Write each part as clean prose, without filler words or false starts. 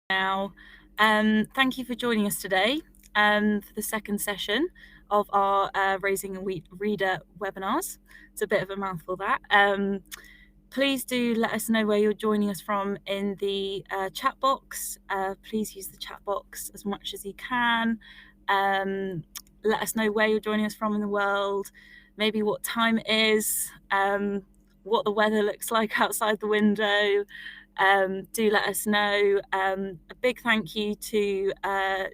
now. Thank you for joining us today for the second session of our Raising a Reader webinars. It's a bit of a mouthful, that. Please do let us know where you're joining us from in the chat box. Please use the chat box as much as you can. Let us know where you're joining us from in the world, maybe what time it is, what the weather looks like outside the window. Do let us know. A big thank you to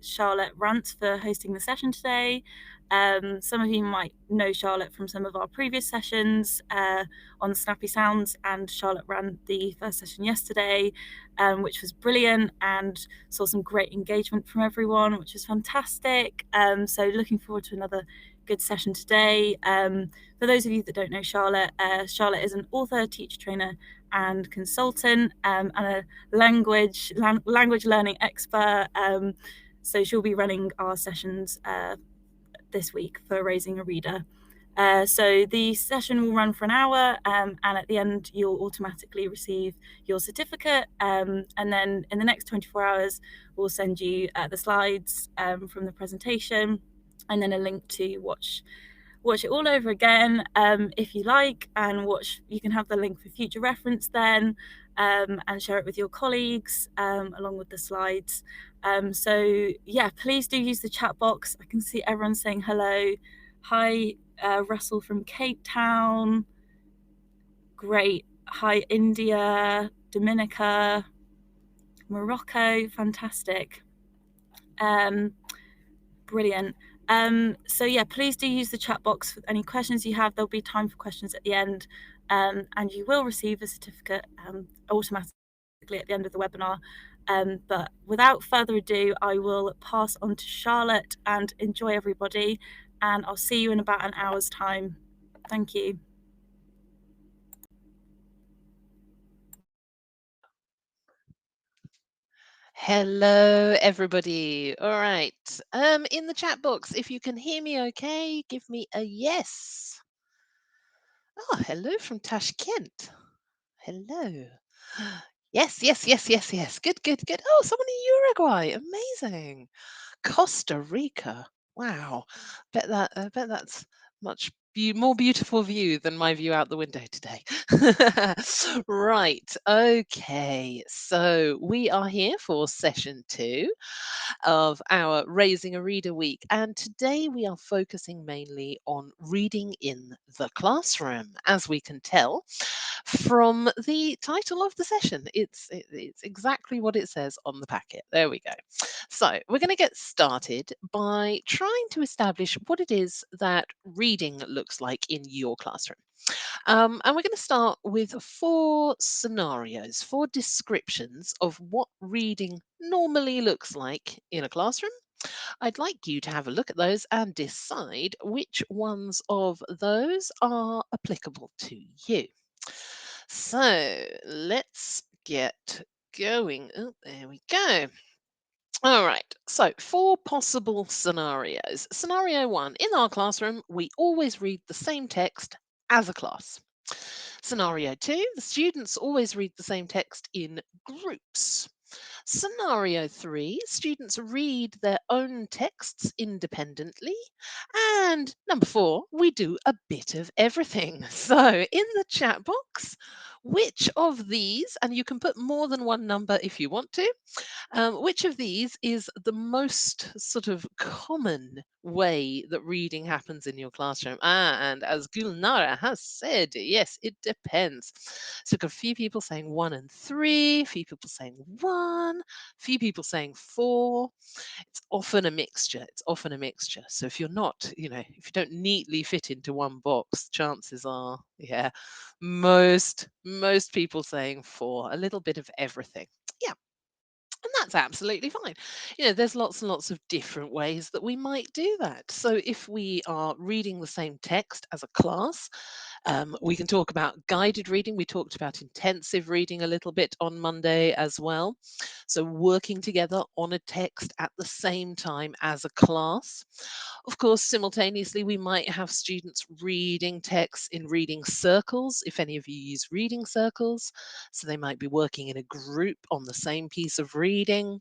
Charlotte Rance for hosting the session today. Some of you might know Charlotte from some of our previous sessions on Snappy Sounds, and Charlotte ran the first session yesterday, which was brilliant and saw some great engagement from everyone, which is fantastic. So looking forward to another good session today. For those of you that don't know Charlotte, Charlotte is an author, teacher, trainer and consultant, and a language learning expert. So she'll be running our sessions this week for Raising a Reader. So the session will run for an hour, and at the end you'll automatically receive your certificate, and then in the next 24 hours we'll send you the slides from the presentation, and then a link to watch it all over again if you like, and you can have the link for future reference then, and share it with your colleagues along with the slides. So yeah, please do use the chat box. I can see everyone saying hello. Hi, Russell from Cape Town. Great. Hi, India, Dominica, Morocco. Fantastic. Brilliant. So yeah, please do use the chat box for any questions you have. There'll be time for questions at the end, and you will receive a certificate automatically at the end of the webinar. But without further ado, I will pass on to Charlotte, and enjoy everybody, and I'll see you in about an hour's time. Thank you. Hello, everybody. All right. In the chat box, if you can hear me okay, give me a yes. Oh, hello from Tashkent. Hello. Yes, yes, yes, yes, yes. Good, good, good. Oh, someone in Uruguay. Amazing. Costa Rica. Wow. Bet that's much more beautiful view than my view out the window today. Right. Okay. So we are here for session 2 of our Raising a Reader week, and today we are focusing mainly on reading in the classroom. As we can tell from the title of the session, it's exactly what it says on the packet. There we go. So we're going to get started by trying to establish what it is that reading looks like in your classroom. And we're going to start with 4 scenarios, 4 descriptions of what reading normally looks like in a classroom. I'd like you to have a look at those and decide which ones of those are applicable to you. So let's get going. Oh, there we go. All right, so 4 possible scenarios. Scenario 1, in our classroom, we always read the same text as a class. Scenario 2, the students always read the same text in groups. Scenario 3, students read their own texts independently. And number 4, we do a bit of everything. So in the chat box, which of these, and you can put more than one number if you want to, which of these is the most sort of common way that reading happens in your classroom? And as Gulnara has said, yes, it depends. So, got a few people saying 1 and 3, a few people saying 1, a few people saying 4. It's often a mixture. It's often a mixture. So, if you're not, if you don't neatly fit into one box, chances are, yeah, most people saying 4, a little bit of everything. Yeah. And that's absolutely fine. There's lots and lots of different ways that we might do that. So if we are reading the same text as a class, We can talk about guided reading. We talked about intensive reading a little bit on Monday as well. So, working together on a text at the same time as a class. Of course, simultaneously, we might have students reading texts in reading circles, if any of you use reading circles. So, they might be working in a group on the same piece of reading.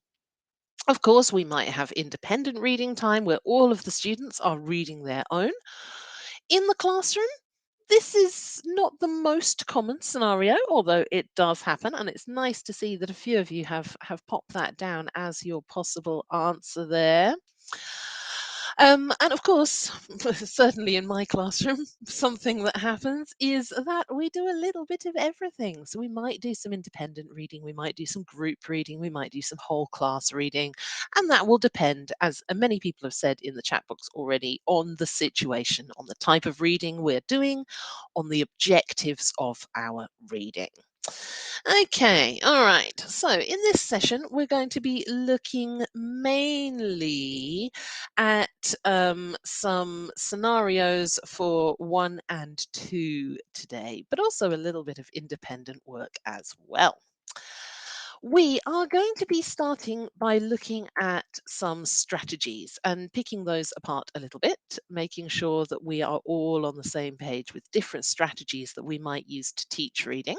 Of course, we might have independent reading time where all of the students are reading their own. In the classroom, this is not the most common scenario, although it does happen, and it's nice to see that a few of you have popped that down as your possible answer there. And of course, certainly in my classroom, something that happens is that we do a little bit of everything. So we might do some independent reading, we might do some group reading, we might do some whole class reading, and that will depend, as many people have said in the chat box already, on the situation, on the type of reading we're doing, on the objectives of our reading. Okay, all right. So in this session, we're going to be looking mainly at some scenarios for 1 and 2 today, but also a little bit of independent work as well. We are going to be starting by looking at some strategies and picking those apart a little bit, making sure that we are all on the same page with different strategies that we might use to teach reading.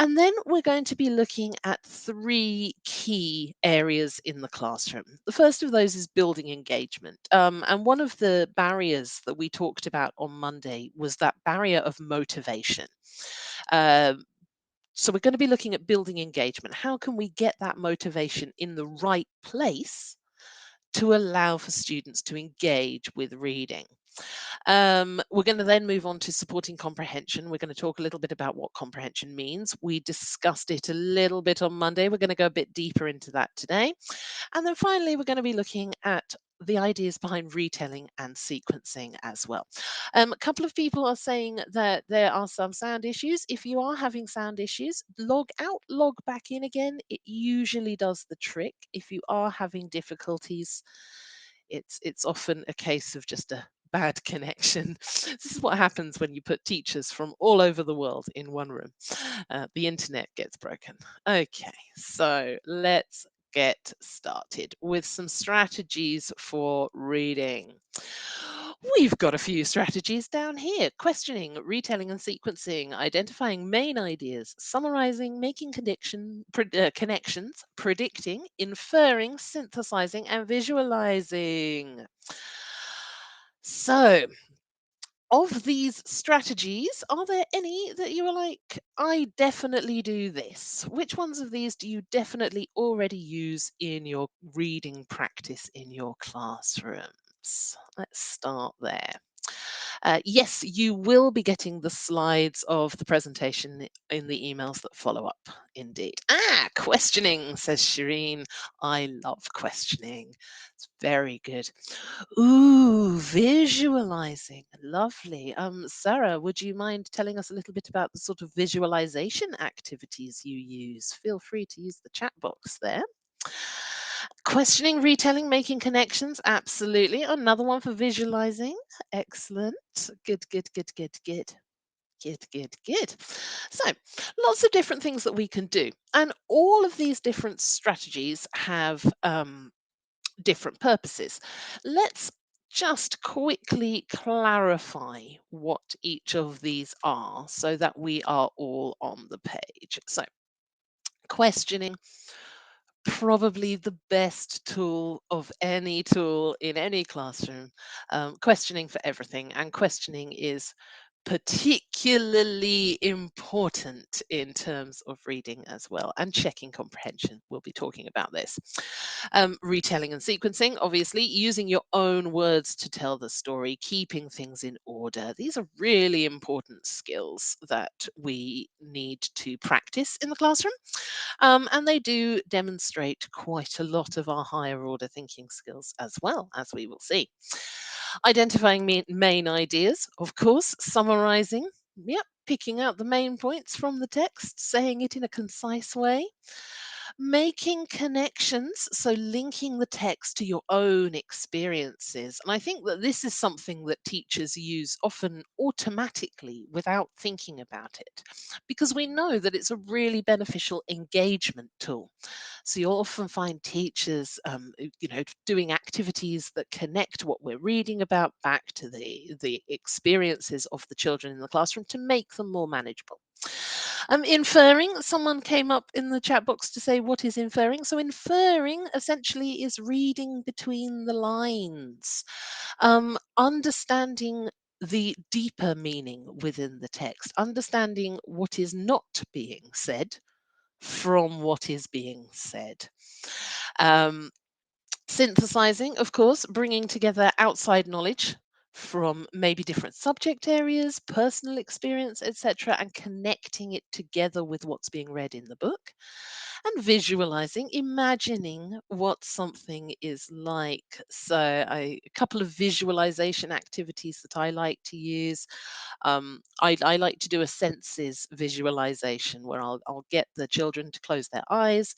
And then we're going to be looking at 3 key areas in the classroom. The first of those is building engagement. And one of the barriers that we talked about on Monday was that barrier of motivation. Um, so we're going to be looking at building engagement. How can we get that motivation in the right place to allow for students to engage with reading? We're going to then move on to supporting comprehension. We're going to talk a little bit about what comprehension means. We discussed it a little bit on Monday. We're going to go a bit deeper into that today. And then finally, we're going to be looking at the ideas behind retelling and sequencing as well. A couple of people are saying that there are some sound issues. If you are having sound issues, log out, log back in again. It usually does the trick. If you are having difficulties, it's often a case of just a bad connection. This is what happens when you put teachers from all over the world in one room. The internet gets broken. Okay, so let's get started with some strategies for reading. We've got a few strategies down here: questioning, retelling and sequencing, identifying main ideas, summarizing, making connections, predicting, inferring, synthesizing, and visualizing. So, of these strategies, are there any that you are like, I definitely do this? Which ones of these do you definitely already use in your reading practice in your classrooms? Let's start there. Yes, you will be getting the slides of the presentation in the emails that follow up, indeed. Questioning, says Shireen. I love questioning. It's very good. Ooh, visualizing. Lovely. Sarah, would you mind telling us a little bit about the sort of visualization activities you use? Feel free to use the chat box there. Questioning, retelling, making connections. Absolutely. Another one for visualizing. Excellent. Good, good, good, good, good. Good, good, good. So, lots of different things that we can do. And all of these different strategies have different purposes. Let's just quickly clarify what each of these are so that we are all on the page. So, questioning, probably the best tool of any tool in any classroom. Questioning for everything, and questioning is particularly important in terms of reading as well, and checking comprehension. We'll be talking about this. Retelling and sequencing, obviously, using your own words to tell the story, keeping things in order. These are really important skills that we need to practice in the classroom. And they do demonstrate quite a lot of our higher order thinking skills as well, as we will see. Identifying main ideas, of course, summarizing, yep, picking out the main points from the text, saying it in a concise way. Making connections, so linking the text to your own experiences. And I think that this is something that teachers use often automatically without thinking about it, because we know that it's a really beneficial engagement tool. So you'll often find teachers, doing activities that connect what we're reading about back to the experiences of the children in the classroom to make them more manageable. Inferring, someone came up in the chat box to say, what is inferring? So, inferring essentially is reading between the lines, understanding the deeper meaning within the text, understanding what is not being said from what is being said. Um, Synthesizing, of course, bringing together outside knowledge from maybe different subject areas, personal experience, etc., and connecting it together with what's being read in the book. And visualizing, imagining what something is like. So, a couple of visualization activities that I like to use. I like to do a senses visualization where I'll get the children to close their eyes.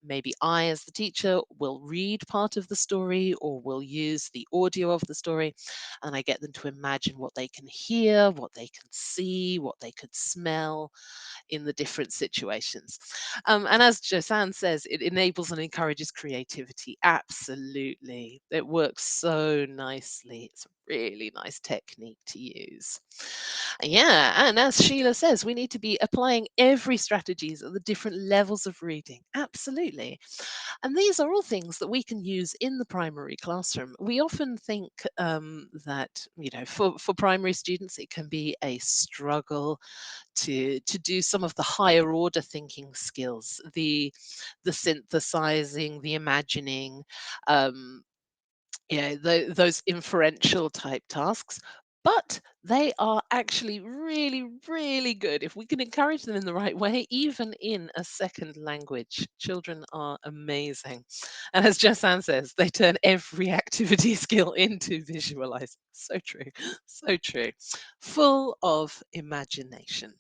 Maybe I, as the teacher, will read part of the story or will use the audio of the story, and I get them to imagine what they can hear, what they can see, what they could smell in the different situations. And as Josanne says, it enables and encourages creativity. Absolutely. It works so nicely. It's a really nice technique to use. Yeah, and as Sheila says, we need to be applying every strategies at the different levels of reading. Absolutely. And these are all things that we can use in the primary classroom. We often think that, for primary students, it can be a struggle to do some of the higher order thinking skills, the synthesizing, the imagining, um, those inferential type tasks. But they are actually really, really good if we can encourage them in the right way, even in a second language. Children are amazing. And as Josanne says, they turn every activity skill into visualizing. So true. So true. Full of imagination.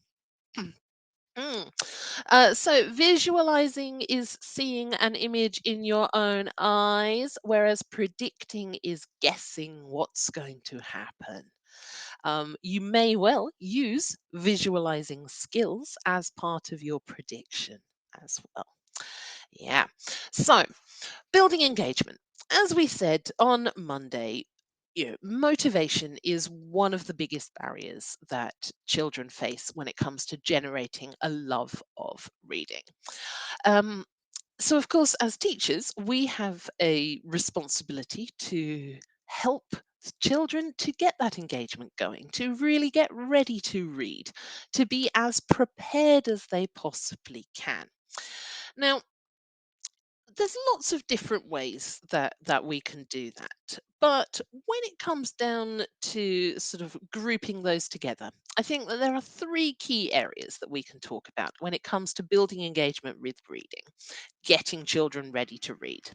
Mm. So visualizing is seeing an image in your own eyes, whereas predicting is guessing what's going to happen. You may well use visualizing skills as part of your prediction as well. Yeah. So building engagement. As we said on Monday, motivation is one of the biggest barriers that children face when it comes to generating a love of reading. Um, so, of course, as teachers, we have a responsibility to help children to get that engagement going, to really get ready to read, to be as prepared as they possibly can. Now, there's lots of different ways that we can do that, but when it comes down to sort of grouping those together, I think that there are three key areas that we can talk about when it comes to building engagement with reading, getting children ready to read.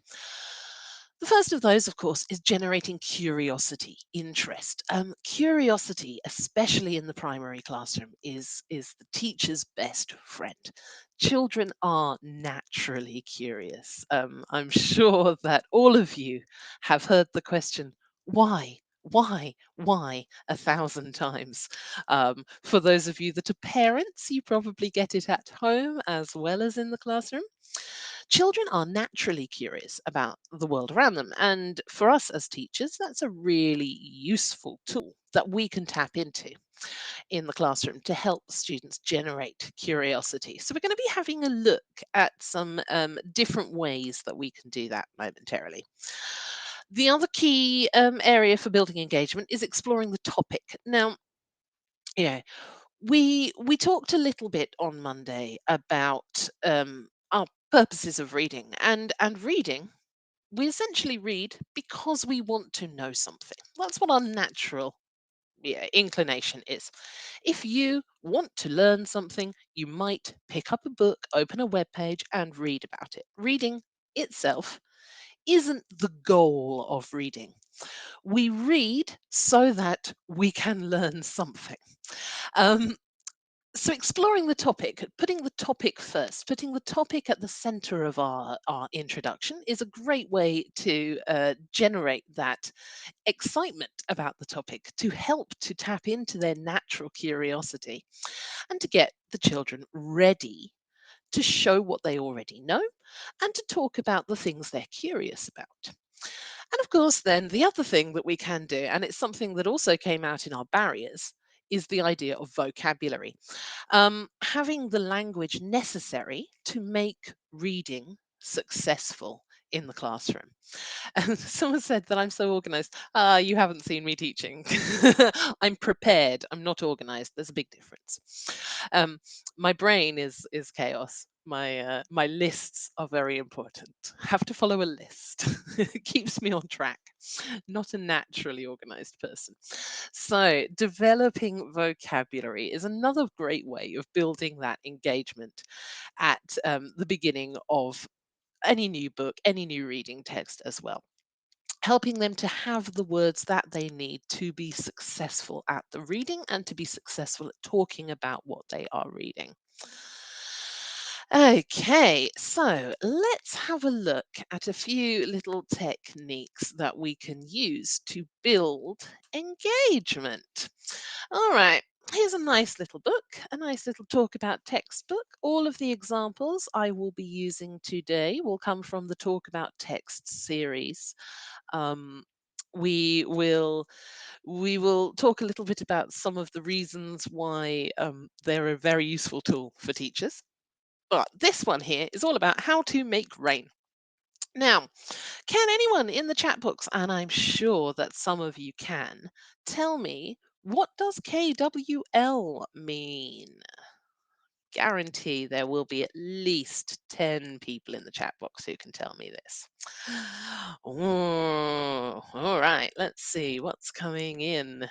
The first of those, of course, is generating curiosity, interest. Curiosity, especially in the primary classroom, is the teacher's best friend. Children are naturally curious. I'm sure that all of you have heard the question, why? Why 1,000 times. For those of you that are parents, you probably get it at home as well as in the classroom. Children are naturally curious about the world around them. And for us as teachers, that's a really useful tool that we can tap into in the classroom to help students generate curiosity. So, we're going to be having a look at some different ways that we can do that momentarily. The other key area for building engagement is exploring the topic. Now, yeah, we talked a little bit on Monday about our purposes of reading, and reading. We essentially read because we want to know something. That's what our natural inclination is. If you want to learn something, you might pick up a book, open a web page, and read about it. Reading itself isn't the goal of reading. We read so that we can learn something. Um, So exploring the topic, putting the topic first, putting the topic at the center of our introduction is a great way to generate that excitement about the topic, to help to tap into their natural curiosity and to get the children ready to show what they already know and to talk about the things they're curious about. And of course, then the other thing that we can do, and it's something that also came out in our barriers, is the idea of vocabulary. Having the language necessary to make reading successful in the classroom. And someone said that I'm so organized. You haven't seen me teaching. I'm prepared. I'm not organized. There's a big difference. Um, my brain is chaos. My lists are very important. Have to follow a list. It keeps me on track. Not a naturally organized person. So developing vocabulary is another great way of building that engagement at the beginning of any new book, any new reading text as well, helping them to have the words that they need to be successful at the reading and to be successful at talking about what they are reading. Okay, so let's have a look at a few little techniques that we can use to build engagement. All right, here's a nice little book, a nice little talk about textbook. All of the examples I will be using today will come from the Talk About Text series. Um, we will we will talk a little bit about some of the reasons why they're a very useful tool for teachers. But this one here is all about how to make rain. Now, can anyone in the chat box, and I'm sure that some of you can, tell me what does KWL mean? Guarantee there will be at least 10 people in the chat box who can tell me this. Oh, all right, let's see what's coming in.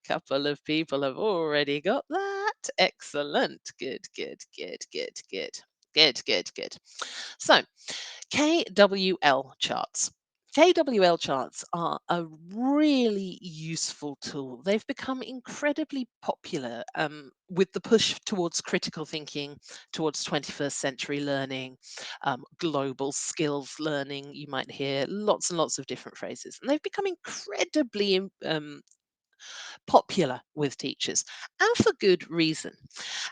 Couple of people have already got that. Excellent. Good, good, good, good, good. Good, good, good. So, KWL charts. KWL charts are a really useful tool. They've become incredibly popular with the push towards critical thinking, towards 21st century learning, global skills learning. You might hear lots and lots of different phrases, and they've become incredibly popular with teachers, and for good reason.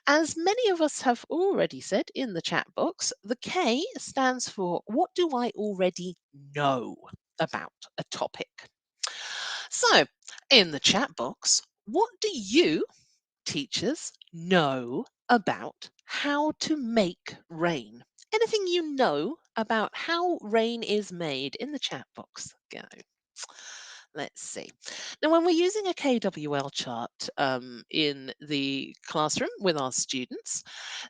As many of us have already said in the chat box, the K stands for what do I already know about a topic? So, in the chat box, what do you, teachers, know about how to make rain? Anything you know about how rain is made in the chat box? Go. Let's see. Now, when we're using a KWL chart in the classroom with our students,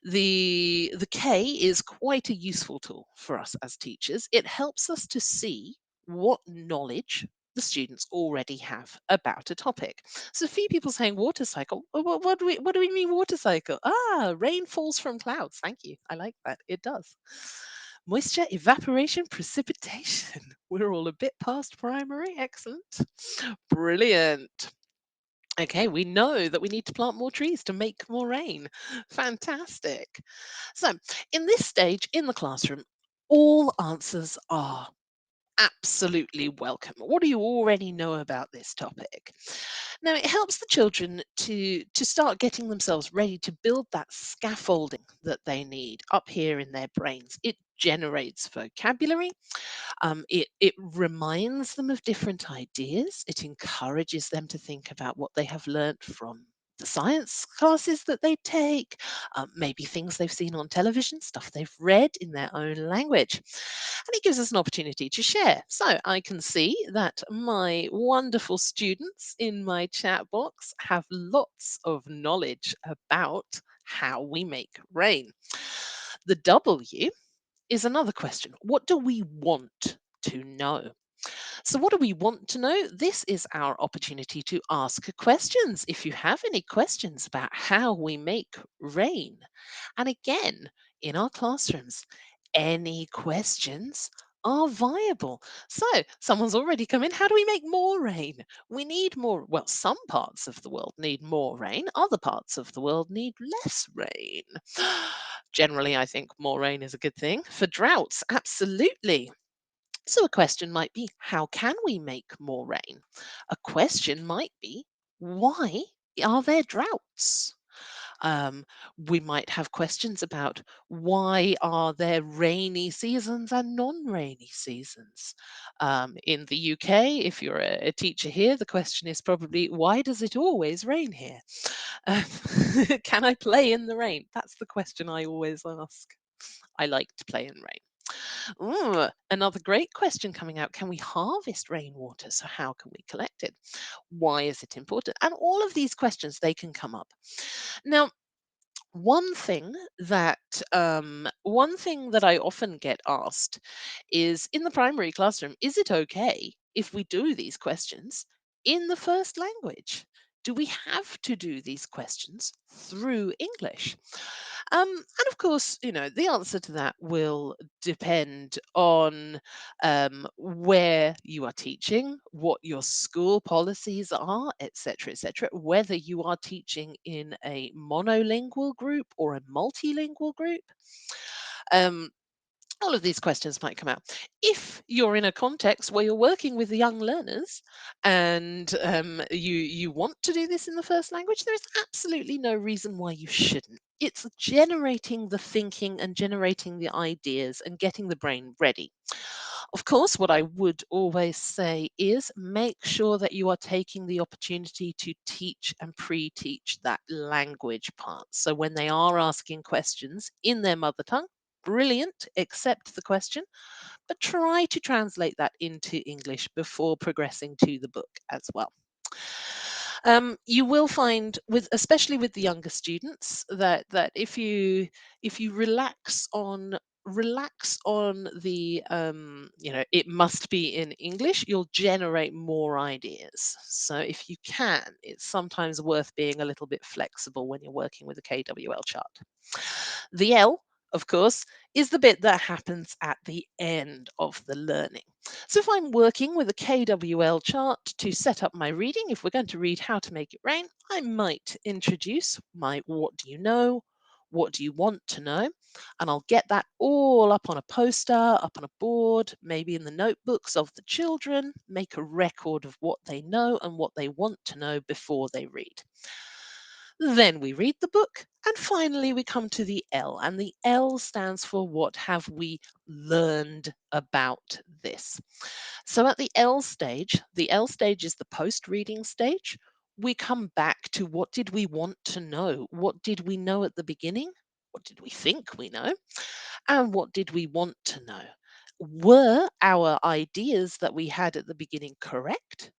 the K is quite a useful tool for us as teachers. It helps us to see what knowledge the students already have about a topic. So, a few people saying water cycle. What do we mean water cycle? Rain falls from clouds. Thank you. I like that. It does. Moisture, evaporation, precipitation. We're all a bit past primary. Excellent. Brilliant. Okay, we know that we need to plant more trees to make more rain. Fantastic. So, in this stage in the classroom, all answers are absolutely welcome. What do you already know about this topic? Now, it helps the children to start getting themselves ready to build that scaffolding that they need up here in their brains. It generates vocabulary. It reminds them of different ideas. It encourages them to think about what they have learnt from the science classes that they take, maybe things they've seen on television, stuff they've read in their own language. And it gives us an opportunity to share. So I can see that my wonderful students in my chat box have lots of knowledge about how we make rain. The W is another question. What do we want to know? So, what do we want to know? This is our opportunity to ask questions. If you have any questions about how we make rain, and again, in our classrooms, any questions are viable. So, someone's already come in. How do we make more rain? We need more. Well, some parts of the world need more rain, other parts of the world need less rain. Generally, I think more rain is a good thing. For droughts, absolutely. So, a question might be, how can we make more rain? A question might be, why are there droughts? Um, we might have questions about, why are there rainy seasons and non-rainy seasons? In the UK, if you're a teacher here, the question is probably, why does it always rain here? Um, can I play in the rain? That's the question I always ask. I like to play in rain. Ooh, another great question coming out. Can we harvest rainwater? So how can we collect it? Why is it important? And all of these questions, they can come up. Now, one thing that I often get asked is, in the primary classroom, is it okay if we do these questions in the first language? Do we have to do these questions through English? And of course, the answer to that will depend on where you are teaching, what your school policies are, etc., etc., whether you are teaching in a monolingual group or a multilingual group. Um, all of these questions might come out. If you're in a context where you're working with young learners and you want to do this in the first language, there is absolutely no reason why you shouldn't. It's generating the thinking and generating the ideas and getting the brain ready. Of course, what I would always say is, make sure that you are taking the opportunity to teach and pre-teach that language part. So when they are asking questions in their mother tongue, brilliant, accept the question, but try to translate that into English before progressing to the book as well. You will find, especially with the younger students, that if you relax on the it must be in English, you'll generate more ideas. So if you can, it's sometimes worth being a little bit flexible when you're working with a KWL chart. The L, of course, is the bit that happens at the end of the learning. So if I'm working with a KWL chart to set up my reading, if we're going to read How to Make It Rain, I might introduce my what do you know, what do you want to know, and I'll get that all up on a poster, up on a board, maybe in the notebooks of the children, make a record of what they know and what they want to know before they read. Then we read the book, and finally we come to the L, and the L stands for, what have we learned about this? So at the L stage is the post-reading stage. We come back to, what did we want to know? What did we know at the beginning? What did we think we know? And what did we want to know? Were our ideas that we had at the beginning correct?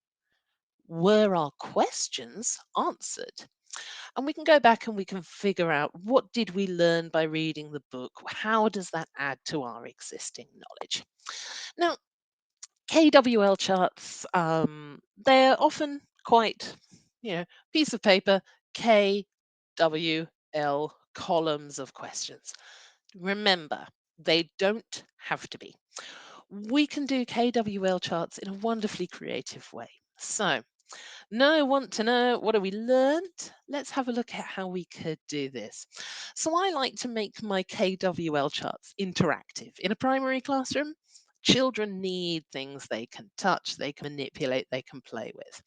Were our questions answered? And we can go back and we can figure out, what did we learn by reading the book? How does that add to our existing knowledge? Now, KWL charts, they're often quite, piece of paper, KWL, columns of questions. Remember, they don't have to be. We can do KWL charts in a wonderfully creative way. So, want to know, what have we learned? Let's have a look at how we could do this. So I like to make my KWL charts interactive. In a primary classroom, children need things they can touch, they can manipulate, they can play with.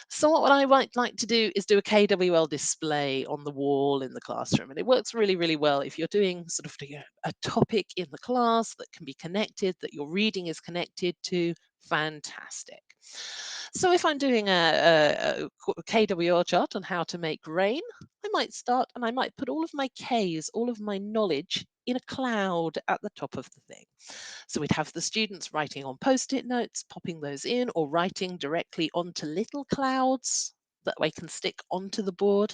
So what I might like to do is do a KWL display on the wall in the classroom. And it works really, really well if you're doing sort of a topic in the class that can be connected, that your reading is connected to. Fantastic. So if I'm doing a KWL chart on how to make rain, I might start and I might put all of my Ks, all of my knowledge, in a cloud at the top of the thing. So we'd have the students writing on post-it notes, popping those in, or writing directly onto little clouds that they can stick onto the board.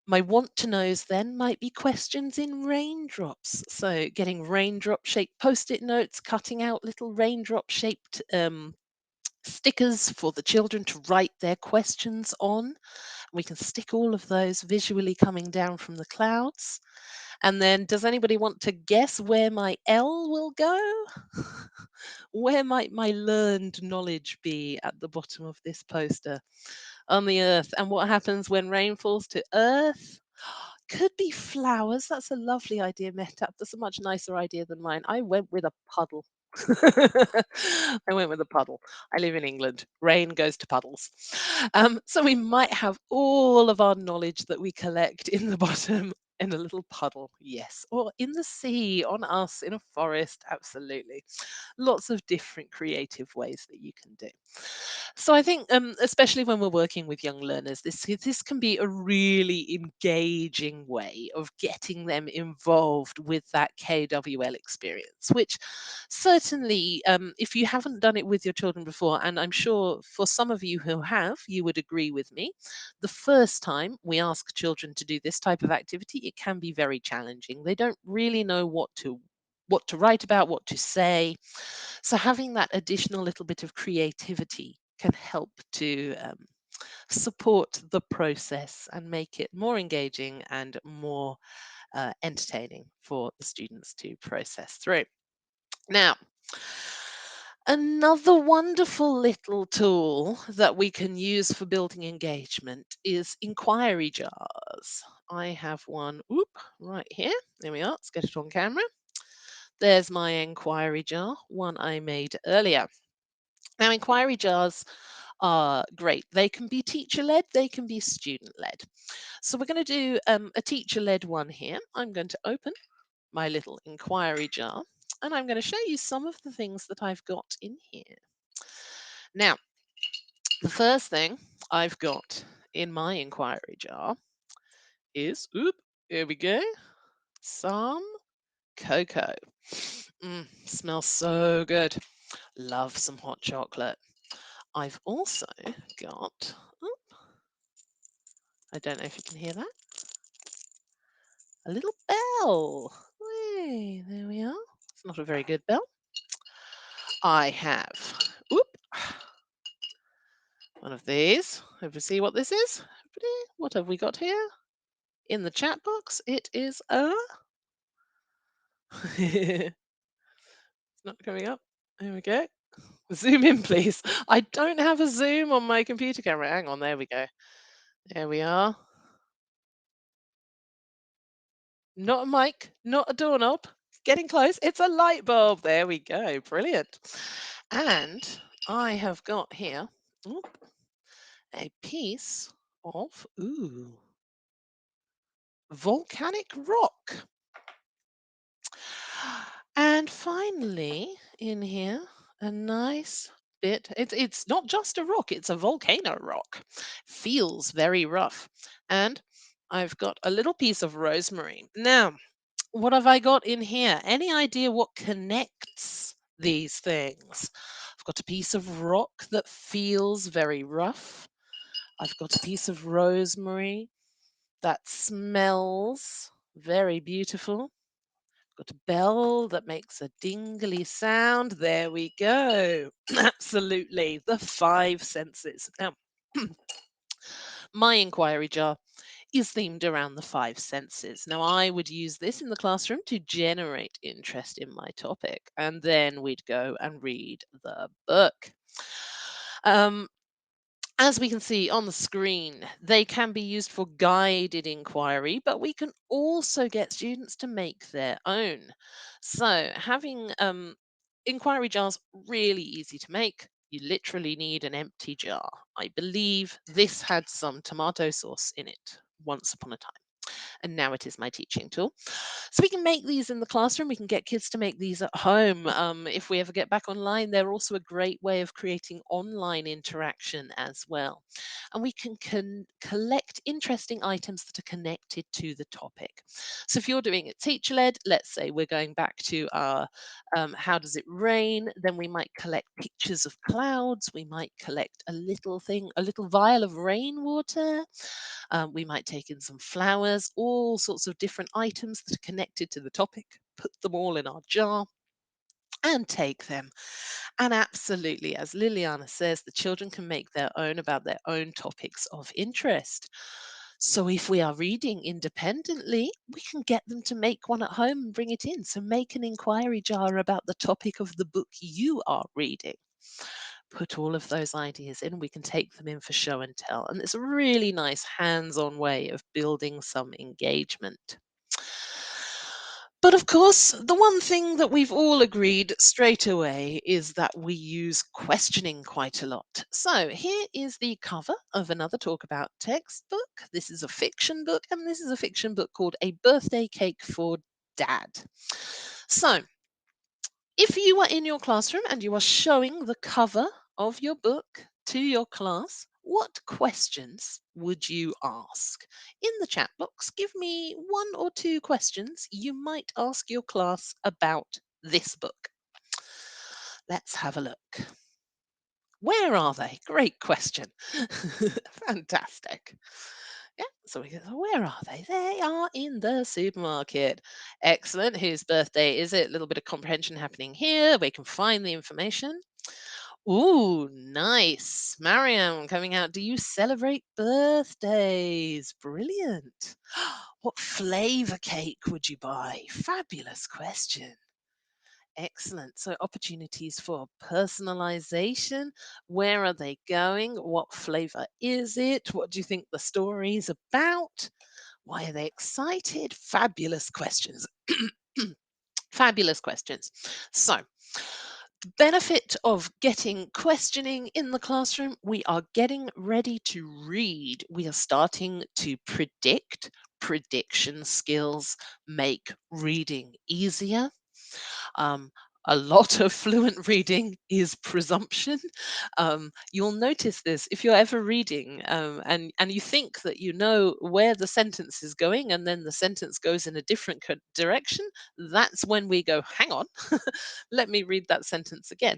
My want to knows then might be questions in raindrops. So getting raindrop shaped post-it notes, cutting out little raindrop shaped stickers for the children to write their questions on. We can stick all of those visually coming down from the clouds. And then, does anybody want to guess where my L will go? Where might my learned knowledge be at the bottom of this poster? On the earth. And what happens when rain falls to earth? Could be flowers. That's a lovely idea, Mehtap. That's a much nicer idea than mine. I went with a puddle. I went with a puddle. I live in England. Rain goes to puddles. So we might have all of our knowledge that we collect in the bottom in a little puddle. Yes. Or in the sea, on us, in a forest. Absolutely. Lots of different creative ways that you can do. So I think, especially when we're working with young learners, this can be a really engaging way of getting them involved with that KWL experience. Which certainly, if you haven't done it with your children before, and I'm sure for some of you who have, you would agree with me, the first time we ask children to do this type of activity, it can be very challenging. They don't really know what to write about, what to say. So having that additional little bit of creativity can help to support the process and make it more engaging and more entertaining for the students to process through. Now, another wonderful little tool that we can use for building engagement is inquiry jars. I have one, right here. There we are. Let's get it on camera. There's my inquiry jar, one I made earlier. Now, inquiry jars are great. They can be teacher led, they can be student led. So, we're going to do a teacher led one here. I'm going to open my little inquiry jar and I'm going to show you some of the things that I've got in here. Now, the first thing I've got in my inquiry jar is, here we go, some cocoa. Smells so good. Love some hot chocolate. I've also got, I don't know if you can hear that, a little bell. Hey, there we are. It's not a very good bell. I have, one of these. Ever see what this is? What have we got here? In the chat box, it is a. It's not coming up. There we go. Zoom in, please. I don't have a zoom on my computer camera. Hang on, there we go. There we are. Not a mic, not a doorknob. Getting close. It's a light bulb. There we go. Brilliant. And I have got here a piece of volcanic rock. And finally, in here, a nice bit. It's not just a rock, it's a volcano rock. Feels very rough. And I've got a little piece of rosemary. Now, what have I got in here? Any idea what connects these things? I've got a piece of rock that feels very rough. I've got a piece of rosemary that smells very beautiful. Got a bell that makes a dingly sound. There we go. Absolutely. The five senses. Now, my inquiry jar is themed around the five senses. Now, I would use this in the classroom to generate interest in my topic, and then we'd go and read the book. As we can see on the screen, they can be used for guided inquiry, but we can also get students to make their own. So, having inquiry jars really easy to make. You literally need an empty jar. I believe this had some tomato sauce in it once upon a time, and now it is my teaching tool. So we can make these in the classroom. We can get kids to make these at home. If we ever get back online, they're also a great way of creating online interaction as well. And we can collect interesting items that are connected to the topic. So if you're doing it teacher led, let's say we're going back to our how does it rain, then we might collect pictures of clouds. We might collect a little thing, a little vial of rainwater. We might take in some flowers, all sorts of different items that are connected to the topic, put them all in our jar. and take them. And absolutely, as Liliana says, the children can make their own about their own topics of interest. So if we are reading independently, we can get them to make one at home and bring it in. So make an inquiry jar about the topic of the book you are reading. Put all of those ideas in, we can take them in for show and tell. And it's a really nice hands on way of building some engagement. But of course, the one thing that we've all agreed straight away is that we use questioning quite a lot. So here is the cover of another Talk About textbook. This is a fiction book, and this is a fiction book called A Birthday Cake for Dad. So if you are in your classroom and you are showing the cover of your book to your class, what questions would you ask? In the chat box, give me one or two questions you might ask your class about this book. Let's have a look. Where are they? Great question. Fantastic. Yeah, so we go, where are they? They are in the supermarket. Excellent. Whose birthday is it? A little bit of comprehension happening here. We can find the information. Ooh, nice. Mariam coming out. Do you celebrate birthdays? Brilliant. What flavor cake would you buy? Fabulous question. Excellent. So, opportunities for personalization. Where are they going? What flavor is it? What do you think the story's about? Why are they excited? Fabulous questions. Fabulous questions. So, the benefit of getting questioning in the classroom, we are getting ready to read. We are starting to predict. Prediction skills make reading easier. Um, a lot of fluent reading is presumption. You'll notice this if you're ever reading and you think that you know where the sentence is going, and then the sentence goes in a different direction. That's when we go, hang on, let me read that sentence again.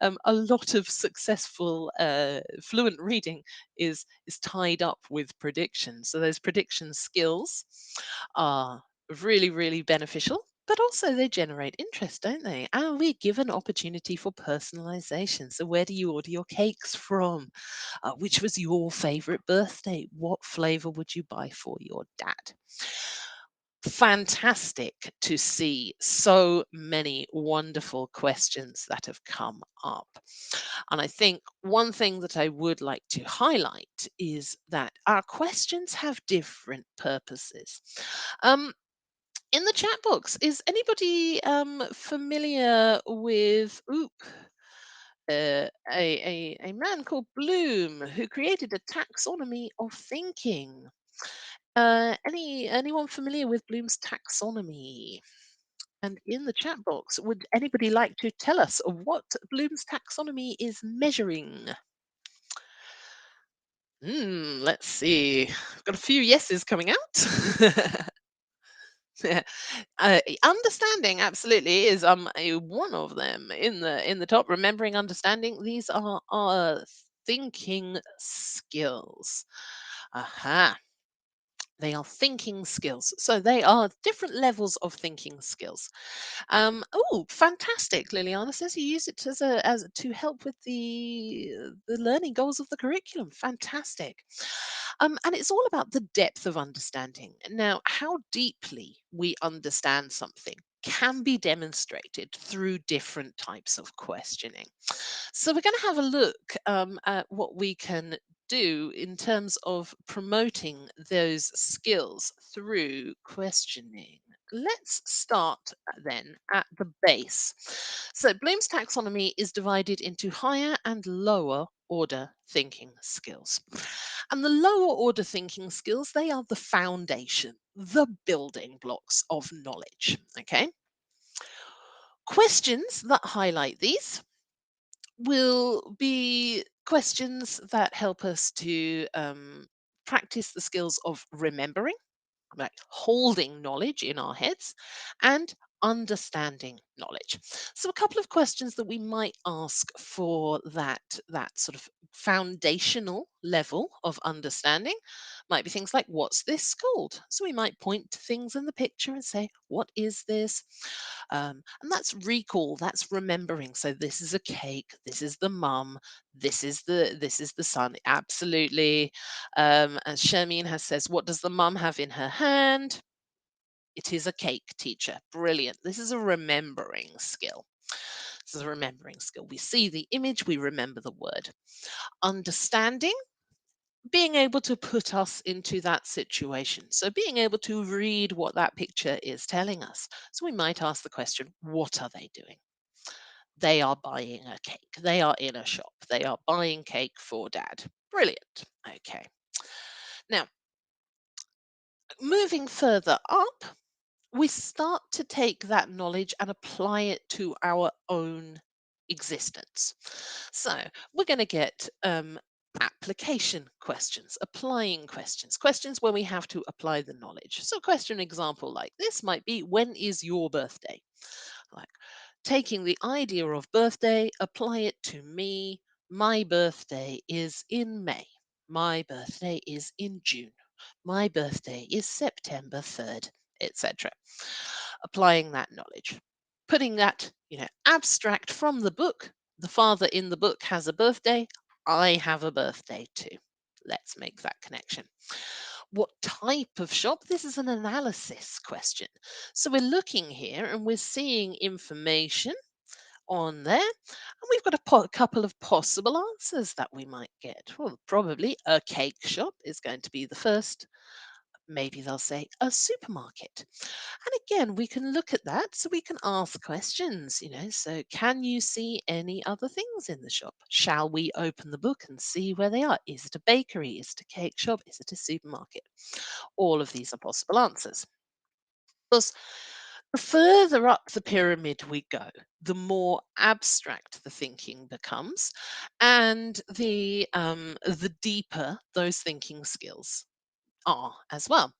A lot of successful fluent reading is tied up with prediction. So those prediction skills are really, really beneficial, but also they generate interest, don't they? And we give an opportunity for personalization. So, where do you order your cakes from? Which was your favorite birthday? What flavor would you buy for your dad? Fantastic to see so many wonderful questions that have come up. And I think one thing that I would like to highlight is that our questions have different purposes. Um, in the chat box, is anybody familiar with a man called Bloom who created a taxonomy of thinking? Anyone familiar with Bloom's taxonomy? And in the chat box, would anybody like to tell us what Bloom's taxonomy is measuring? Let's see. I've got a few yeses coming out. Yeah. Understanding absolutely is one of them in the top. Remembering, understanding. These are our thinking skills. Aha. They are thinking skills. So they are different levels of thinking skills. Oh, fantastic! Liliana says you use it as to help with the learning goals of the curriculum. Fantastic. And it's all about the depth of understanding. Now, how deeply we understand something can be demonstrated through different types of questioning. So we're going to have a look at what we can do in terms of promoting those skills through questioning. Let's start then at the base. So Bloom's taxonomy is divided into higher and lower order thinking skills. And the lower order thinking skills, they are the foundation, the building blocks of knowledge. Okay. Questions that highlight these will be questions that help us to practice the skills of remembering, like holding knowledge in our heads, and understanding knowledge. So a couple of questions that we might ask for that sort of foundational level of understanding might be things like, what's this called? So we might point to things in the picture and say, what is this? And that's recall, that's remembering. So this is a cake, this is the mum, this is the son. Absolutely. As Shermine has says, what does the mum have in her hand? It is a cake, teacher. Brilliant. This is a remembering skill. This is a remembering skill. We see the image, we remember the word. Understanding, being able to put us into that situation. So being able to read what that picture is telling us. So we might ask the question, what are they doing? They are buying a cake. They are in a shop. They are buying cake for dad. Brilliant. Okay. Now, moving further up, we start to take that knowledge and apply it to our own existence. So we're going to get application questions, applying questions, questions where we have to apply the knowledge. So, a question example like this might be, when is your birthday? Like taking the idea of birthday, apply it to me. My birthday is in May. My birthday is in June. My birthday is September 3rd, etc. Applying that knowledge. Putting that, abstract from the book. The father in the book has a birthday. I have a birthday too. Let's make that connection. What type of shop? This is an analysis question. So we're looking here and we're seeing information on there, and we've got a couple of possible answers that we might get. Well, probably a cake shop is going to be the first. Maybe they'll say a supermarket. And again, we can look at that so we can ask questions, So, can you see any other things in the shop? Shall we open the book and see where they are? Is it a bakery? Is it a cake shop? Is it a supermarket? All of these are possible answers. Because the further up the pyramid we go, the more abstract the thinking becomes, and the deeper those thinking skills are as well.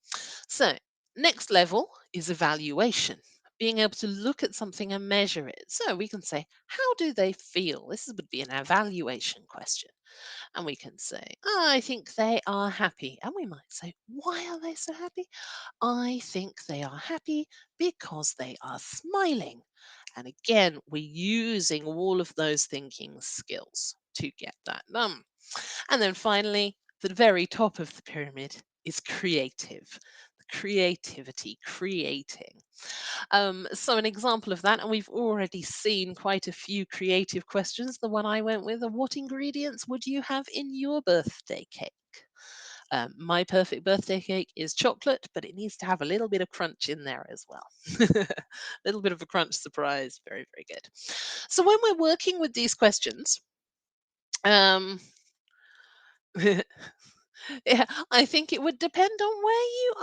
So, next level is evaluation. Being able to look at something and measure it. So we can say, how do they feel? Would be an evaluation question. And we can say, I think they are happy. And we might say, why are they so happy? I think they are happy because they are smiling. And again, we're using all of those thinking skills to get that done. And then finally, the very top of the pyramid is creative. The creativity, creating. So an example of that, and we've already seen quite a few creative questions. The one I went with, what ingredients would you have in your birthday cake? My perfect birthday cake is chocolate, but it needs to have a little bit of crunch in there as well. A little bit of a crunch surprise. Very, very good. So when we're working with these questions, um, yeah, I think it would depend on where you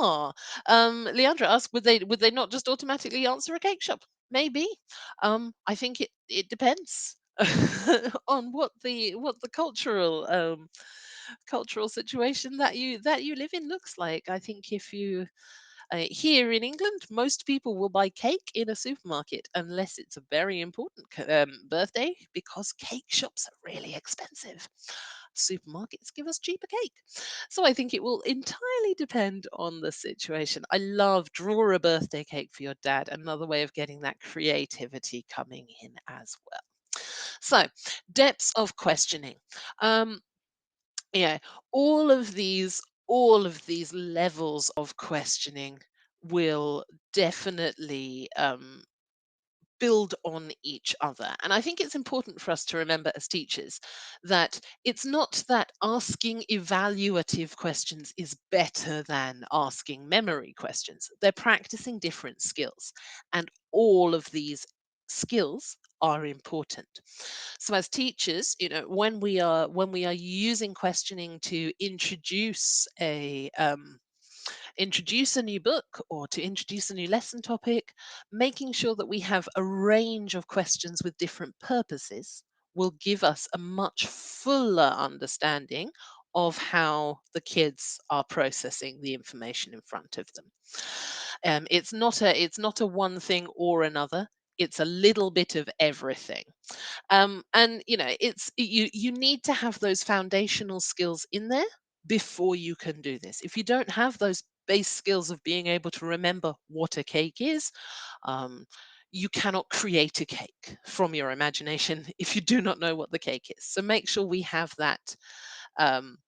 are. Leandra asked, would they not just automatically answer a cake shop? Maybe. I think it depends on what the cultural situation that you live in looks like. I think if you here in England, most people will buy cake in a supermarket unless it's a very important birthday, because cake shops are really expensive. Supermarkets give us cheaper cake. So I think it will entirely depend on the situation. I love draw a birthday cake for your dad, another way of getting that creativity coming in as well. So, depths of questioning. Um, yeah, all of these all of these levels of questioning will definitely build on each other. And I think it's important for us to remember as teachers that it's not that asking evaluative questions is better than asking memory questions. They're practicing different skills, and all of these skills are important. So as teachers, when we are using questioning to introduce a new book or to introduce a new lesson topic, making sure that we have a range of questions with different purposes will give us a much fuller understanding of how the kids are processing the information in front of them. It's not a one thing or another. It's a little bit of everything. And you need to have those foundational skills in there before you can do this. If you don't have those base skills of being able to remember what a cake is, um, you cannot create a cake from your imagination if you do not know what the cake is. So make sure we have that. Um,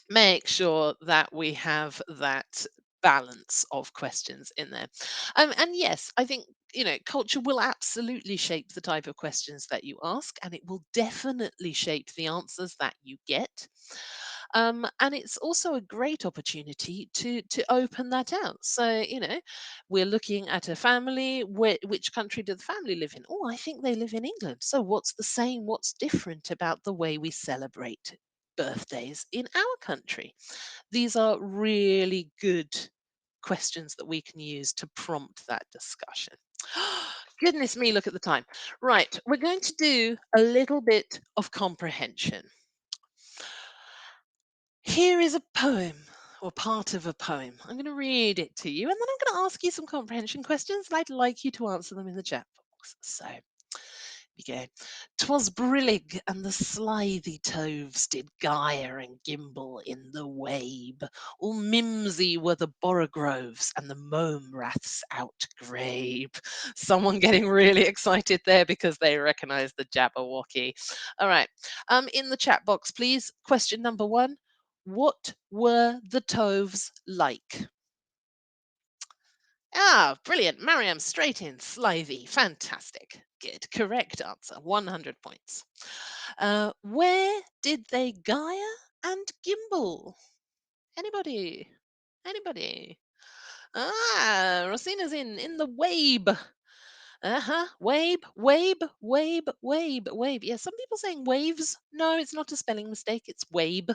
make sure that we have that balance of questions in there. And yes, I think culture will absolutely shape the type of questions that you ask, and it will definitely shape the answers that you get. And it's also a great opportunity to open that out. So we're looking at a family. Which country do the family live in? Oh, I think they live in England. So what's the same? What's different about the way we celebrate birthdays in our country? These are really good questions that we can use to prompt that discussion. Goodness me, look at the time. Right, we're going to do a little bit of comprehension. Here is a poem, or part of a poem. I'm going to read it to you, and then I'm going to ask you some comprehension questions, and I'd like you to answer them in the chat box. So, we go. 'Twas brillig, and the slithy toves did gyre and gimble in the wabe. All mimsy were the borogroves, and the mome raths outgrabe. Someone getting really excited there because they recognize the Jabberwocky. All right. In the chat box, please. Question number 1. What were the toves like? Ah, brilliant. Mariam, straight in. Slithy. Fantastic. Good. Correct answer. 100 points. Where did they gyre and gimble? Anybody? Anybody? Ah, Rosina's in the wabe. Wabe, wabe, wabe, wabe, wabe. Yeah, some people saying waves. No, it's not a spelling mistake. It's wabe.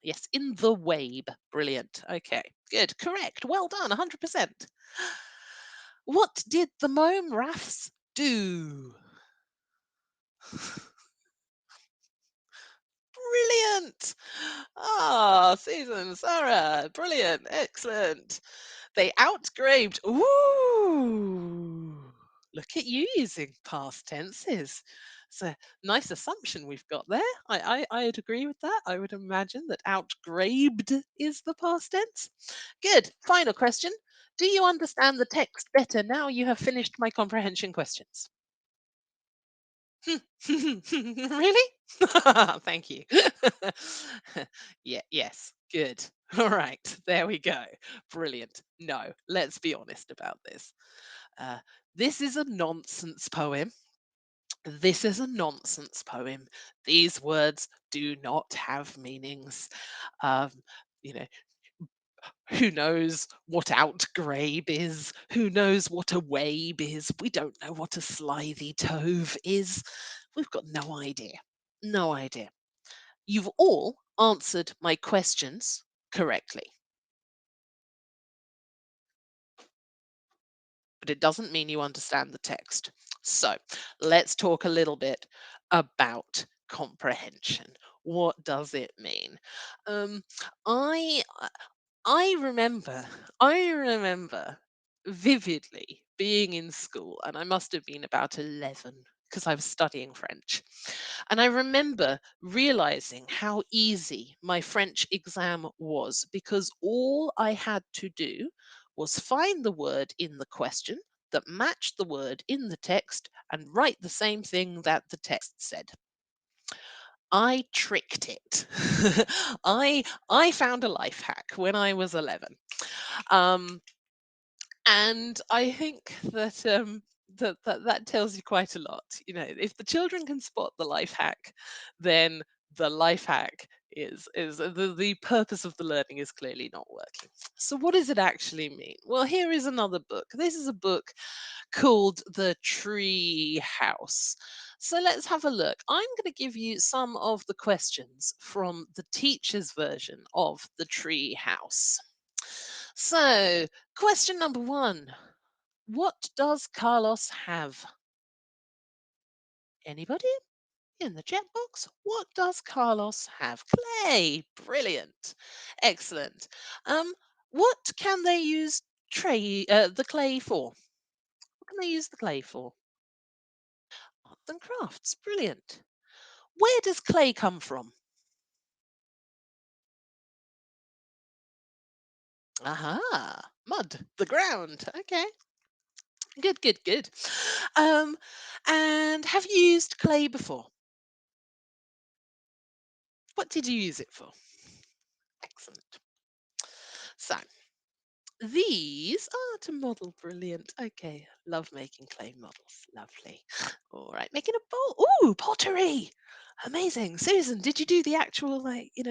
Yes, in the wabe. Brilliant. Okay, good. Correct. Well done. 100%. What did the mome raths do? Brilliant. Ah, Susan, Sarah, brilliant. Excellent. They outgraved. Ooh. Look at you using past tenses. It's a nice assumption we've got there. I'd agree with that. I would imagine that outgraved is the past tense. Good. Final question. Do you understand the text better now you have finished my comprehension questions? Really? Thank you. Yeah, yes. Good. All right. There we go. Brilliant. No, let's be honest about this. Uh, this is a nonsense poem. This is a nonsense poem. These words do not have meanings. Um, you know, who knows what outgrabe is? Who knows what a wabe is? We don't know what a slithy tove is. We've got no idea. No idea. You've all answered my questions correctly, but it doesn't mean you understand the text. So let's talk a little bit about comprehension. What does it mean? Um, I I remember vividly being in school, and I must have been about 11 because I was studying French. And I remember realizing how easy my French exam was because all I had to do was find the word in the question that matched the word in the text and write the same thing that the text said. I tricked it. I found a life hack when I was 11. Um, and I think that tells you quite a lot. If the children can spot the life hack, then the life hack is the purpose of the learning is clearly not working. So what does it actually mean? Well, here is another book. This is a book called The Tree House. So let's have a look. I'm going to give you some of the questions from the teacher's version of The Tree House. So, question number 1. What does Carlos have? Anybody? in the chat box. What does Carlos have? Clay. Brilliant. Excellent. Um, what can they use the clay for? What can they use the clay for? Arts and crafts. Brilliant. Where does clay come from? Aha, mud, the ground. Okay, good, good, good. Um, and have you used clay before? What did you use it for? Excellent. So these are to model. Brilliant. Okay, love making clay models. Lovely. All right, making a bowl. Ooh, pottery. Amazing. Susan, did you do the actual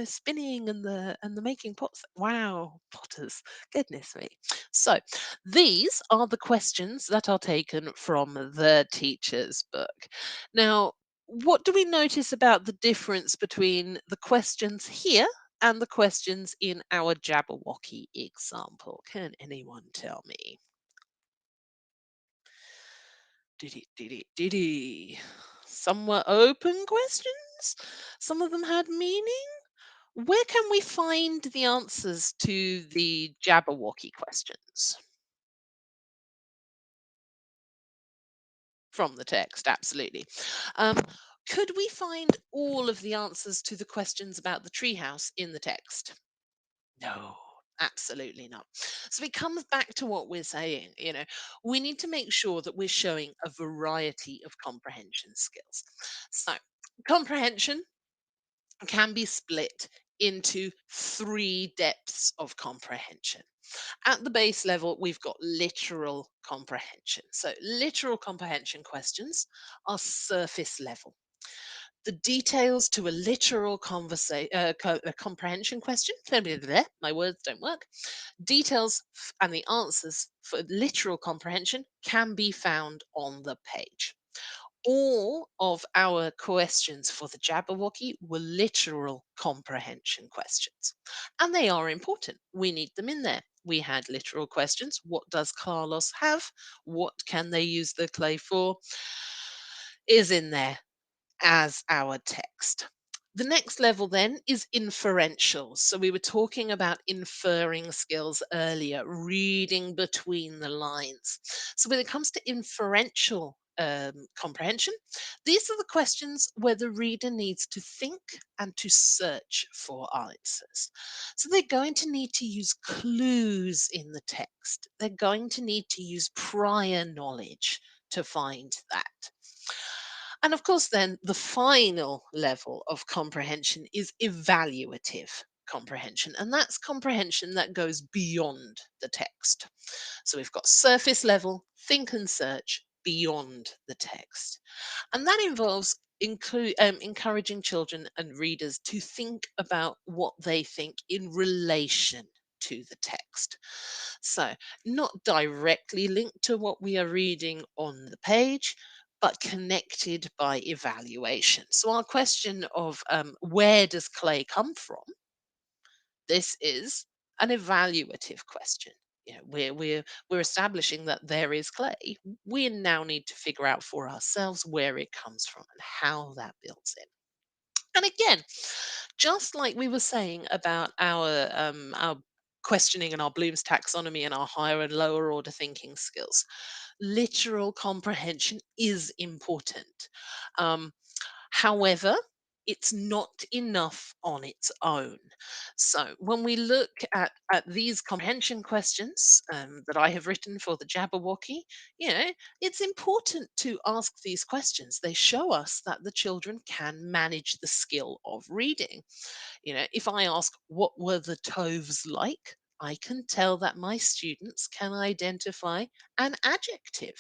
spinning and the making pots? Wow, potters. Goodness me. So, these are the questions that are taken from the teacher's book. Now, what do we notice about the difference between the questions here and the questions in our Jabberwocky example? Can anyone tell me? Diddy. Some were open questions, some of them had meaning. Where can we find the answers to the Jabberwocky questions? From the text, absolutely. Um, could we find all of the answers to the questions about the treehouse in the text? No, absolutely not. So it comes back to what we're saying. We need to make sure that we're showing a variety of comprehension skills. So, comprehension can be split into three depths of comprehension. At the base level, we've got literal comprehension. So, literal comprehension questions are surface level. The details to a literal comprehension question, my words don't work. Details and the answers for literal comprehension can be found on the page. All of our questions for the Jabberwocky were literal comprehension questions. And they are important. We need them in there. We had literal questions. What does Carlos have? What can they use the clay for? Is in there as our text. The next level then is inferential. So we were talking about inferring skills earlier, reading between the lines. So when it comes to inferential comprehension, these are the questions where the reader needs to think and to search for answers. So they're going to need to use clues in the text. They're going to need to use prior knowledge to find that. And of course, then the final level of comprehension is evaluative comprehension. And that's comprehension that goes beyond the text. So we've got surface level, think and search beyond the text. And that involves encouraging children and readers to think about what they think in relation to the text. So, not directly linked to what we are reading on the page, but connected by evaluation. So, our question of where does clay come from? This is an evaluative question. We're establishing that there is clay. We now need to figure out for ourselves where it comes from and how that builds in. And again, just like we were saying about our questioning and our Bloom's taxonomy and our higher and lower order thinking skills, literal comprehension is important. Um, However, it's not enough on its own. So when we look at these comprehension questions that I have written for the Jabberwocky, it's important to ask these questions. They show us that the children can manage the skill of reading. If I ask, what were the toves like? I can tell that my students can identify an adjective.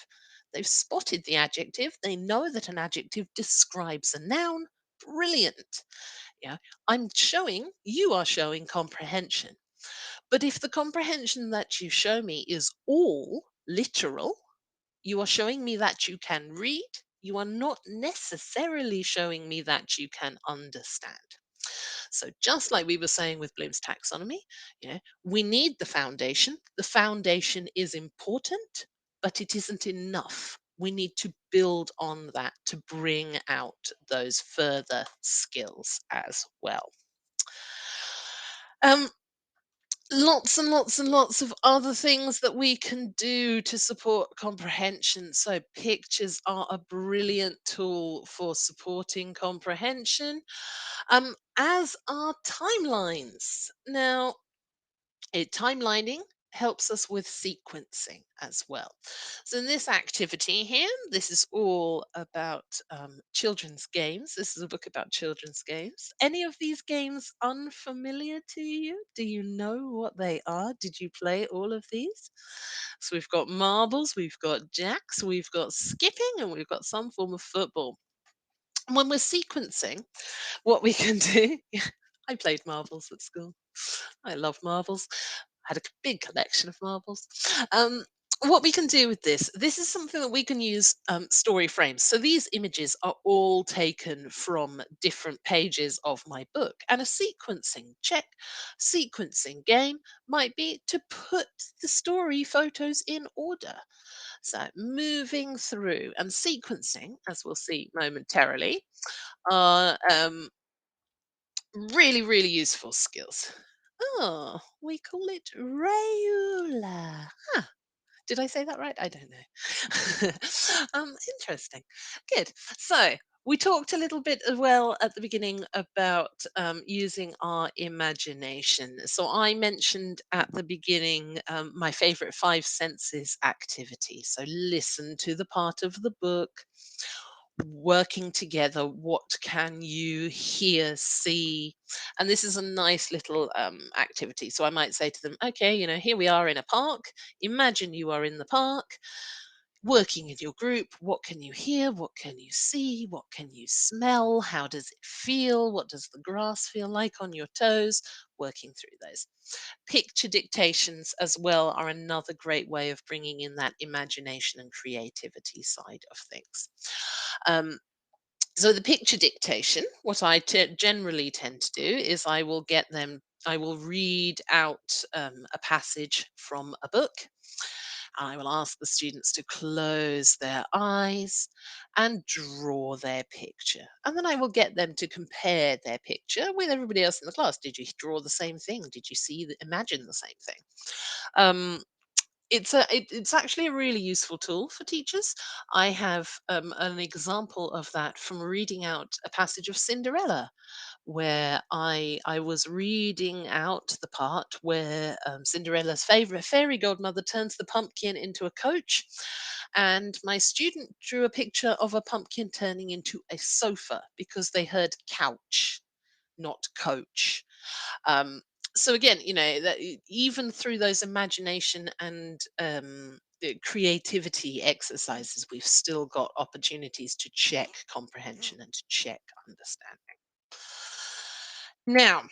They've spotted the adjective. They know that an adjective describes a noun. Brilliant. Yeah, you are showing comprehension. But if the comprehension that you show me is all literal, you are showing me that you can read. You are not necessarily showing me that you can understand. So just like we were saying with Bloom's taxonomy, we need the foundation. The foundation is important, but it isn't enough. we need to build on that to bring out those further skills as well. Um, Lots and lots and lots of other things that we can do to support comprehension. So, pictures are a brilliant tool for supporting comprehension, as are timelines. Now, timelining helps us with sequencing as well. So, in this activity here, this is all about children's games. This is a book about children's games. Any of these games unfamiliar to you? Do you know what they are? Did you play all of these? So, we've got marbles, we've got jacks, we've got skipping, and we've got some form of football. And when we're sequencing, what we can do, I played marbles at school. I love marbles. Had a big collection of marbles. Um, what we can do with this is something that we can use story frames. So these images are all taken from different pages of my book. And a sequencing game might be to put the story photos in order. So moving through and sequencing, as we'll see momentarily, are really, really useful skills. Oh, we call it Rayula. Huh. Did I say that right? I don't know. Interesting. Good. So we talked a little bit as well at the beginning about using our imagination. So I mentioned at the beginning my favorite five senses activity. So listen to the part of the book, working together, what can you hear, see? And this is a nice little activity. So I might say to them, okay, here we are in a park. Imagine you are in the park working in your group. What can you hear? What can you see? What can you smell? How does it feel? What does the grass feel like on your toes? Working through those. Picture dictations as well are another great way of bringing in that imagination and creativity side of things. Um, so the picture dictation, what generally tend to do is I will read out a passage from a book. I will ask the students to close their eyes and draw their picture. And then I will get them to compare their picture with everybody else in the class. Did you draw the same thing? Did you imagine the same thing? Um, it's actually a really useful tool for teachers. I have an example of that from reading out a passage of Cinderella, where I was reading out the part where Cinderella's favorite fairy godmother turns the pumpkin into a coach, and my student drew a picture of a pumpkin turning into a sofa because they heard couch, not coach. Um, so again, that even through those imagination and creativity exercises, we've still got opportunities to check comprehension and to check understanding. Now,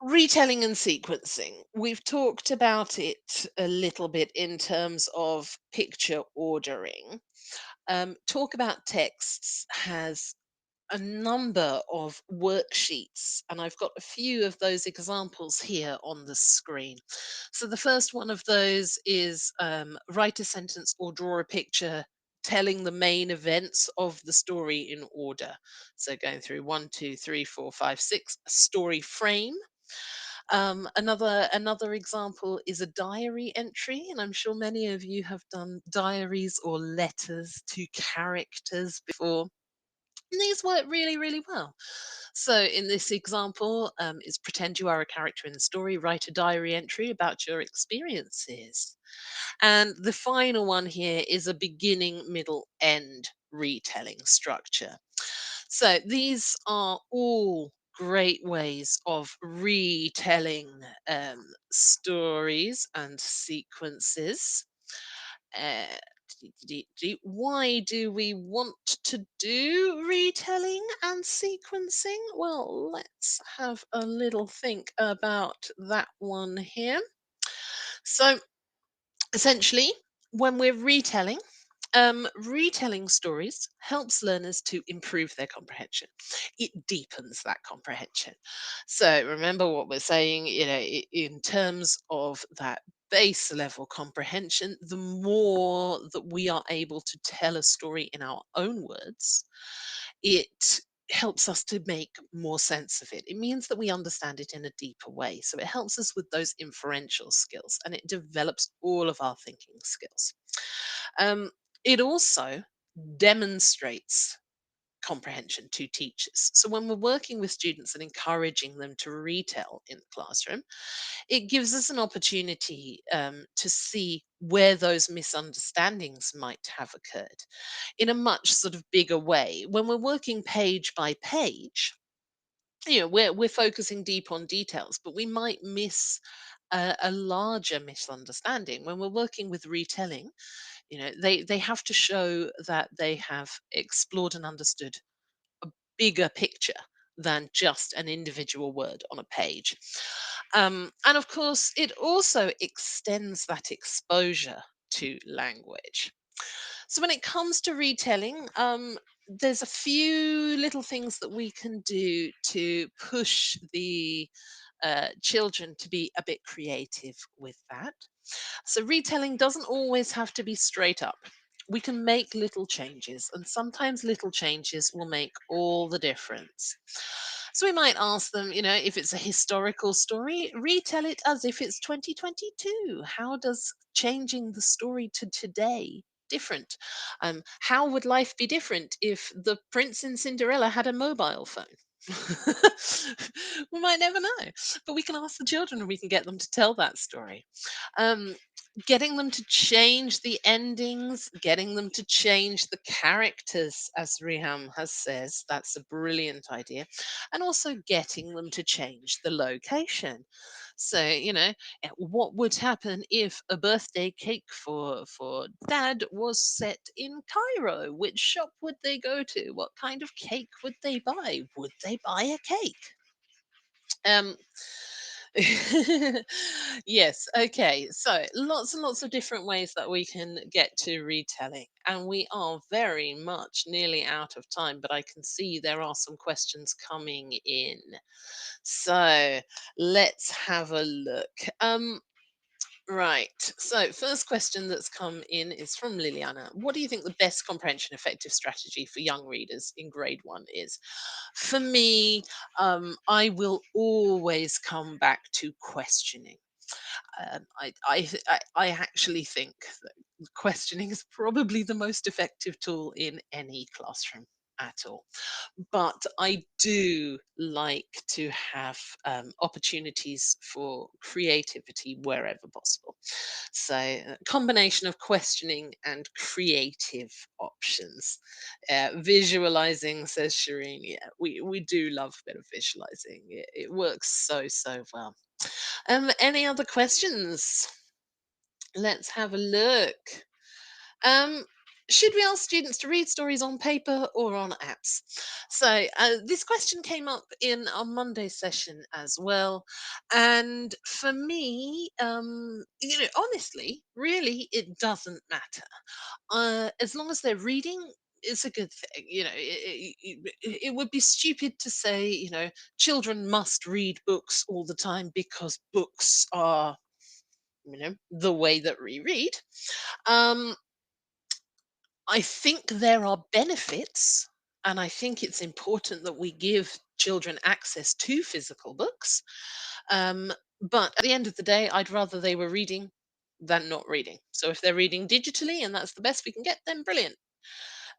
retelling and sequencing. We've talked about it a little bit in terms of picture ordering. Talk about texts has a number of worksheets, and I've got a few of those examples here on the screen. So the first one of those is write a sentence or draw a picture telling the main events of the story in order. So going through one, two, three, four, five, six, a story frame. Another example is a diary entry, and I'm sure many of you have done diaries or letters to characters before. And these work really, really well. So, in this example, is pretend you are a character in the story, write a diary entry about your experiences. And the final one here is a beginning, middle, end retelling structure. So, these are all great ways of retelling stories and sequences. uh, why do we want to do retelling and sequencing? Well, let's have a little think about that one here. So, essentially, when we're retelling stories helps learners to improve their comprehension. It deepens that comprehension. So remember what we're saying, in terms of that base level comprehension, the more that we are able to tell a story in our own words, it helps us to make more sense of it. It means that we understand it in a deeper way. So it helps us with those inferential skills and it develops all of our thinking skills. Um, it also demonstrates comprehension to teachers. So when we're working with students and encouraging them to retell in the classroom, it gives us an opportunity to see where those misunderstandings might have occurred in a much sort of bigger way. When we're working page by page, we're focusing deep on details, but we might miss a larger misunderstanding. When we're working with retelling, they have to show that they have explored and understood bigger picture than just an individual word on a page. And of course, it also extends that exposure to language. So when it comes to retelling, there's a few little things that we can do to push the children to be a bit creative with that. So retelling doesn't always have to be straight up. We can make little changes, and sometimes little changes will make all the difference. So we might ask them, if it's a historical story, retell it as if it's 2022. How does changing the story to today different? How would life be different if the prince in Cinderella had a mobile phone? We might never know, but we can ask the children and we can get them to tell that story. Um, Getting them to change the endings, getting them to change the characters, as Riham has says, that's a brilliant idea, and also getting them to change the location. So, what would happen if a birthday cake for dad was set in Cairo? Which shop would they go to? What kind of cake would they buy? Would they buy a cake? Um, yes, okay. So lots and lots of different ways that we can get to retelling. And we are very much nearly out of time, but I can see there are some questions coming in. So let's have a look. Right. So, first question that's come in is from Liliana. What do you think the best comprehension effective strategy for young readers in grade one is? For me, I will always come back to questioning. I actually think that questioning is probably the most effective tool in any classroom at all, but I do like to have opportunities for creativity wherever possible. So, a combination of questioning and creative options. Visualizing, says Shireen. Yeah, we do love a bit of visualizing. It works so well. Any other questions? Let's have a look. Um, should we ask students to read stories on paper or on apps? So this question came up in our Monday session as well, and for me, honestly, really, it doesn't matter. As long as they're reading. It's a good thing, it would be stupid to say, children must read books all the time because books are, the way that we read. Um, I think there are benefits, and I think it's important that we give children access to physical books. Um, but at the end of the day, I'd rather they were reading than not reading. So if they're reading digitally and that's the best we can get, then brilliant.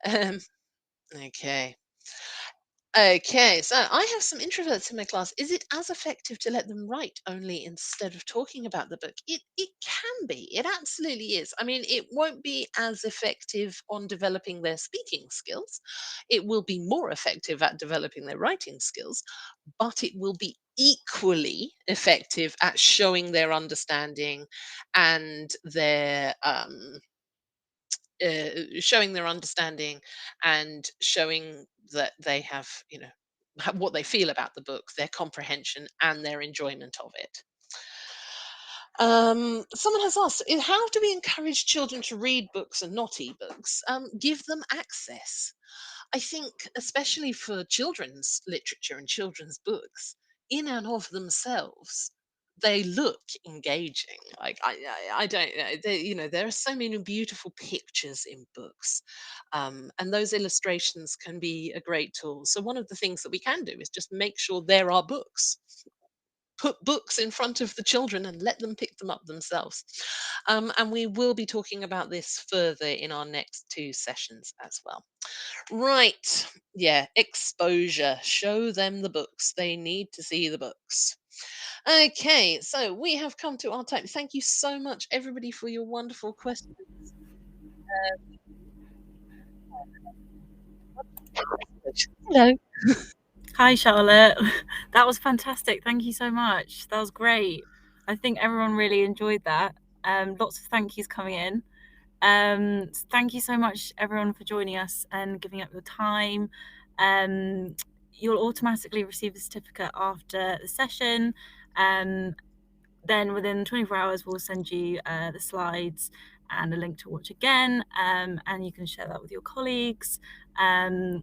Um, okay. Okay, so I have some introverts in my class. Is it as effective to let them write only instead of talking about the book? It can be. It absolutely is. I mean, it won't be as effective on developing their speaking skills. It will be more effective at developing their writing skills, but it will be equally effective at showing their understanding and their showing their understanding and showing that they have, what they feel about the book, their comprehension, and their enjoyment of it. Someone has asked, how do we encourage children to read books and not ebooks? Give them access. I think, especially for children's literature and children's books, in and of themselves, they look engaging. Like I don't know. There are so many beautiful pictures in books, and those illustrations can be a great tool. So one of the things that we can do is just make sure there are books. Put books in front of the children and let them pick them up themselves. And we will be talking about this further in our next two sessions as well. Right. Yeah. Exposure. Show them the books. They need to see the books. Okay. So we have come to our time. Thank you so much, everybody, for your wonderful questions. Hello. Hi, Charlotte. That was fantastic. Thank you so much. That was great. I think everyone really enjoyed that. Lots of thank yous coming in. Thank you so much, everyone, for joining us and giving up your time. You'll automatically receive a certificate after the session. Then within 24 hours, we'll send you the slides and a link to watch again, and you can share that with your colleagues. And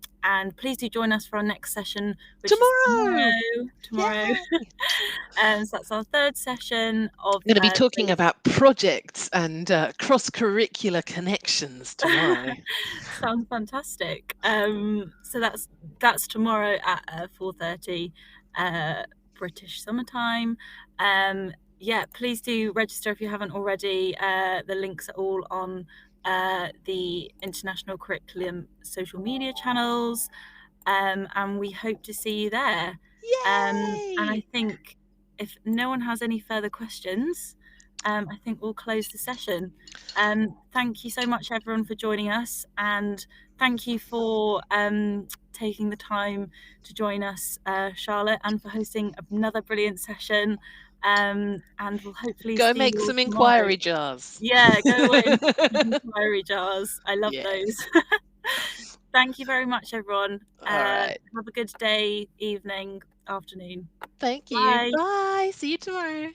please do join us for our next session, which is tomorrow. Yay. So that's our third session of I'm going to be talking about projects and cross-curricular connections tomorrow. Sounds fantastic. So that's tomorrow at 4:30 British summertime. Yeah, please do register if you haven't already. The links are all on the International Curriculum social media channels, and we hope to see you there. And I think if no one has any further questions, I think we'll close the session. Thank you so much, everyone, for joining us, and thank you for taking the time to join us, Charlotte, and for hosting another brilliant session. And we'll hopefully Go see make you all some tomorrow. inquiry jars. Yeah, go away and make some inquiry jars. I love Yes. those. Thank you very much, everyone. All right. Have a good day, evening, afternoon. Thank you. Bye. Bye. See you tomorrow.